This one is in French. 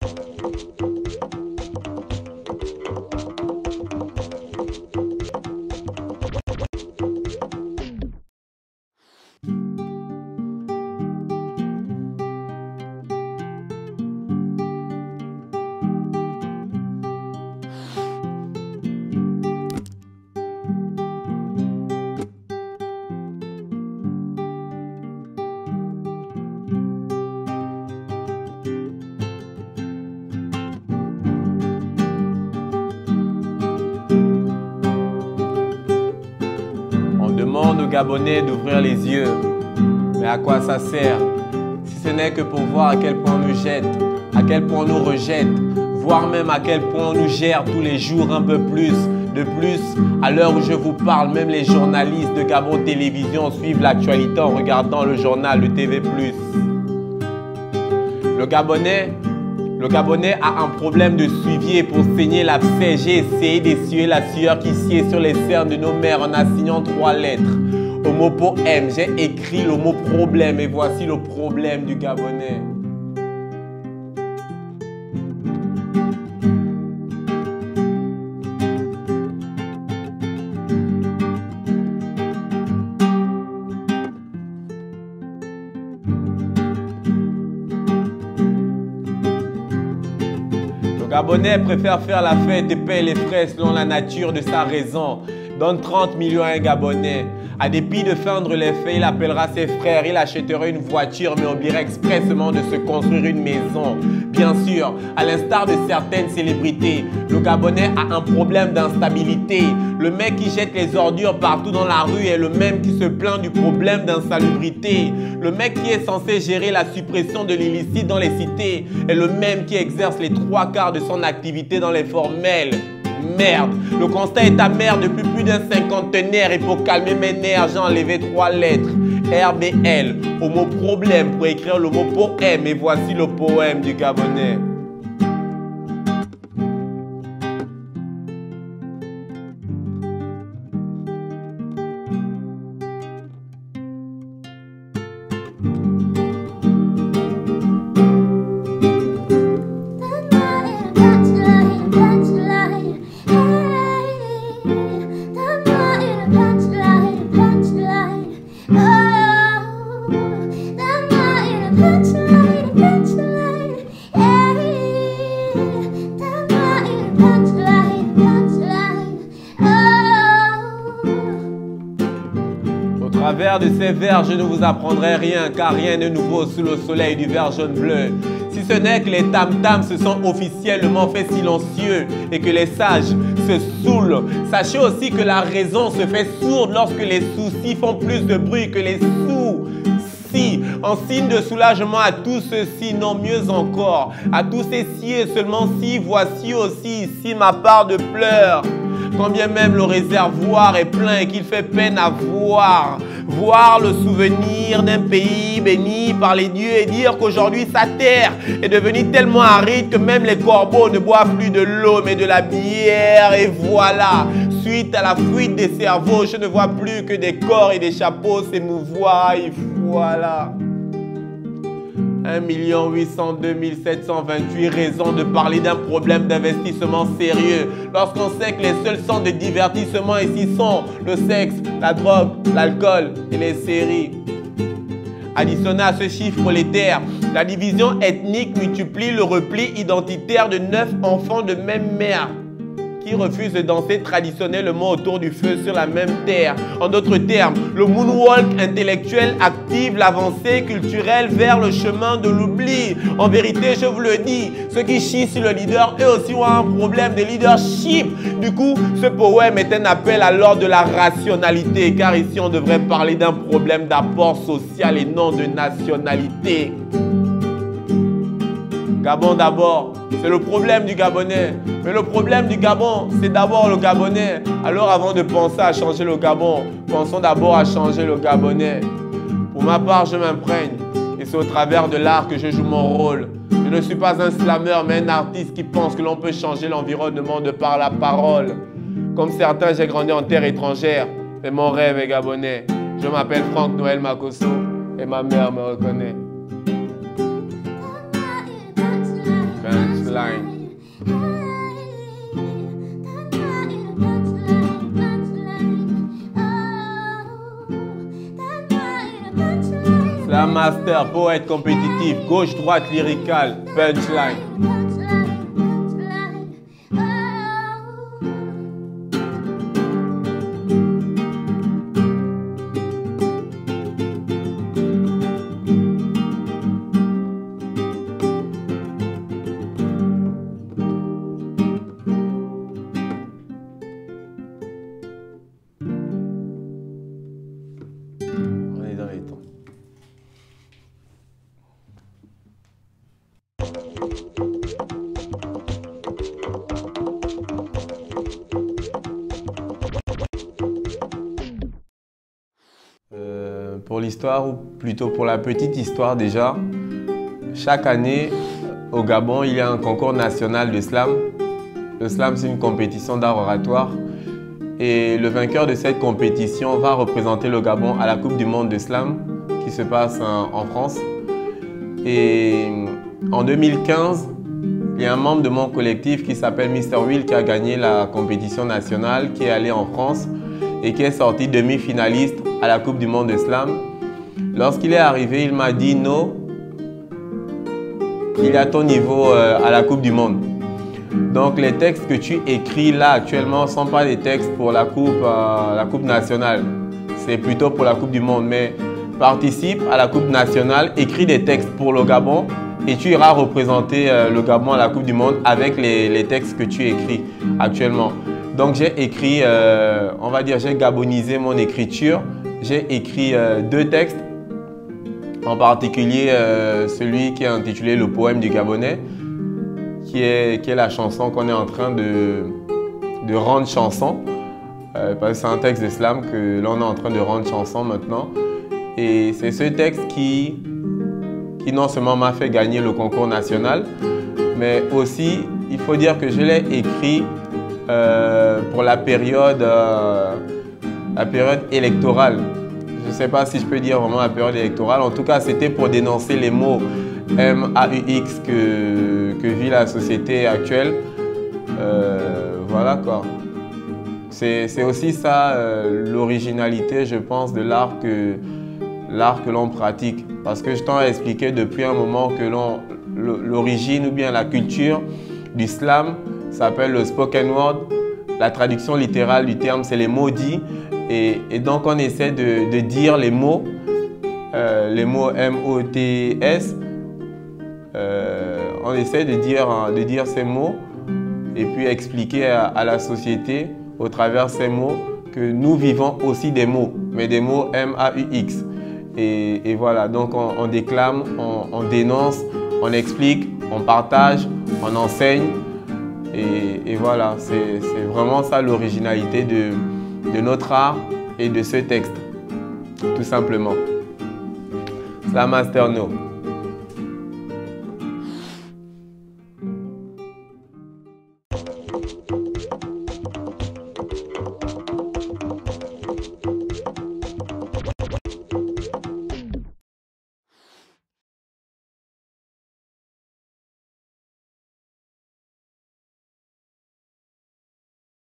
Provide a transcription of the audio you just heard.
On demande aux Gabonais d'ouvrir les yeux. Mais à quoi ça sert? Si ce n'est que pour voir à quel point on nous jette, à quel point on nous rejette, voire même à quel point on nous gère tous les jours un peu plus. De plus, à l'heure où je vous parle, même les journalistes de Gabon Télévision suivent l'actualité en regardant le journal de TV+. Le Gabonais a un problème de suivi et pour saigner l'abcès, j'ai essayé d'essuyer la sueur qui sied sur les cernes de nos mères en assignant 3 lettres. Au mot poème, j'ai écrit le mot problème et voici le problème du Gabonais. Le Gabonais préfère faire la fête et paye les frais selon la nature de sa raison. Donne 30 millions à un Gabonais. À dépit de feindre les faits, il appellera ses frères, il achètera une voiture mais oubliera expressément de se construire une maison. Bien sûr, à l'instar de certaines célébrités, le Gabonais a un problème d'instabilité. Le mec qui jette les ordures partout dans la rue est le même qui se plaint du problème d'insalubrité. Le mec qui est censé gérer la suppression de l'illicite dans les cités est le même qui exerce les 3/4 de son activité dans les formels. Merde, le constat est amer depuis plus d'un cinquantenaire et pour calmer mes nerfs, j'ai enlevé 3 lettres. RBL, au mot problème pour écrire le mot poème et voici le poème du Gabonais. Au travers de ces vers, je ne vous apprendrai rien, car rien n'est nouveau sous le soleil du vert jaune bleu. Si ce n'est que les tam-tams se sont officiellement fait silencieux et que les sages se saoulent. Sachez aussi que la raison se fait sourde lorsque les soucis font plus de bruit que les soucis. En signe de soulagement à tous ceux-ci, non mieux encore, à tous ces-ci et seulement si, voici aussi ici ma part de pleurs. Quand bien même le réservoir est plein et qu'il fait peine à voir le souvenir d'un pays béni par les dieux et dire qu'aujourd'hui sa terre est devenue tellement aride que même les corbeaux ne boivent plus de l'eau mais de la bière. Et voilà, suite à la fuite des cerveaux, je ne vois plus que des corps et des chapeaux s'émouvoir. Et voilà. 1 802 728 raisons de parler d'un problème d'investissement sérieux lorsqu'on sait que les seuls centres de divertissement ici sont le sexe, la drogue, l'alcool et les séries. Additionné à ce chiffre monétaire, la division ethnique multiplie le repli identitaire de 9 enfants de même mère qui refusent de danser traditionnellement autour du feu sur la même terre. En d'autres termes, le moonwalk intellectuel active l'avancée culturelle vers le chemin de l'oubli. En vérité, je vous le dis, ceux qui chient sur le leader, eux aussi ont un problème de leadership. Du coup, ce poème est un appel à l'ordre de la rationalité, car ici on devrait parler d'un problème d'apport social et non de nationalité. Gabon d'abord, c'est le problème du Gabonais. Mais le problème du Gabon, c'est d'abord le Gabonais. Alors avant de penser à changer le Gabon, pensons d'abord à changer le Gabonais. Pour ma part, je m'imprègne. Et c'est au travers de l'art que je joue mon rôle. Je ne suis pas un slammer, mais un artiste qui pense que l'on peut changer l'environnement de par la parole. Comme certains, j'ai grandi en terre étrangère, mais mon rêve est gabonais. Je m'appelle Franck Noël Makosso et ma mère me reconnaît. Slam Master, poète compétitif, gauche-droite lyrical, punchline. On est dans les temps. Pour l'histoire, ou plutôt pour la petite histoire déjà, chaque année au Gabon, il y a un concours national de slam. Le slam, c'est une compétition d'art oratoire. Et le vainqueur de cette compétition va représenter le Gabon à la Coupe du Monde de Slam qui se passe en France. Et en 2015, il y a un membre de mon collectif qui s'appelle Mr. Will qui a gagné la compétition nationale, qui est allé en France et qui est sorti demi-finaliste à la Coupe du Monde de Slam. Lorsqu'il est arrivé, il m'a dit « No, il est à ton niveau à la Coupe du Monde ». Donc les textes que tu écris là actuellement ne sont pas des textes pour la coupe nationale. C'est plutôt pour la Coupe du Monde. Mais participe à la Coupe nationale, écris des textes pour le Gabon et tu iras représenter le Gabon à la Coupe du Monde avec les textes que tu écris actuellement. Donc j'ai écrit, on va dire, j'ai gabonisé mon écriture. J'ai écrit 2 textes, en particulier celui qui est intitulé « Le poème du Gabonais ». Qui est la chanson qu'on est en train de rendre chanson. Parce que c'est un texte de slam que l'on est en train de rendre chanson maintenant. Et c'est ce texte qui non seulement m'a fait gagner le concours national, mais aussi, il faut dire que je l'ai écrit pour la période électorale. Je ne sais pas si je peux dire vraiment la période électorale. En tout cas, c'était pour dénoncer les mots MAUX que vit la société actuelle. Voilà quoi. C'est aussi ça l'originalité, je pense, de l'art que l'on pratique. Parce que je t'en ai expliqué depuis un moment que l'origine ou bien la culture du slam s'appelle le spoken word. La traduction littérale du terme, c'est les mots dits. Et donc on essaie de dire les mots M-O-T-S. On essaie de dire ces mots et puis expliquer à la société au travers ces mots que nous vivons aussi des mots, mais des mots M-A-U-X. Et voilà, donc on déclame, on dénonce, on explique, on partage, on enseigne. Et voilà, c'est vraiment ça l'originalité de notre art et de ce texte, tout simplement. Slam Master No.